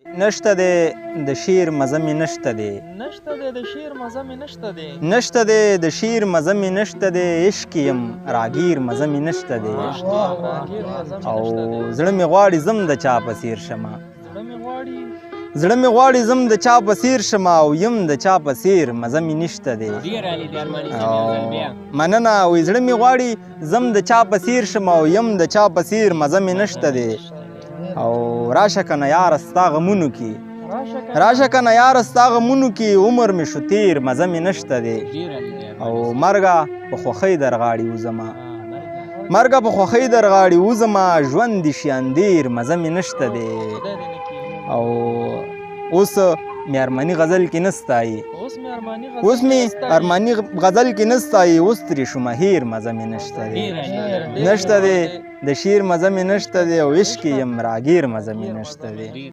نشته دی د شعر مزه مې نشته دی نشته دی د شعر مزه مې نشته دی نشته دی د شعر مزه مې نشته دی عشق یم راګیر مزه مې نشته دی او زړه مې غواړي زم د چا په څیر شمه زړه مې غواړي زم د چا په څیر شمه او یم د چا په څیر مزه مې نشته دی مننه وایي زړه مې غواړي زم د چا په څیر شمه او یم د چا په څیر مزه مې نشته دی او راشه کنه یاره ستا غمونو کې راشه کنه یاره ستا غمونو کې عمر مې شو تیر مزه مې نشته دی او مرګه په خوښۍ در غاړې وځمه مرګه په خوښۍ در غاړې وځمه ژوند دې شي اندیر مزه مې نشته دی او اوس مې ارماني غزل کې نه ستایي اوس مې ارماني غزل کې نه ستایي اوس ترې شومه هیر مزه مې نشته دی نشته دی د شعر مزه مې نشته دی او عشق یم راګیر مزه مې نشته دی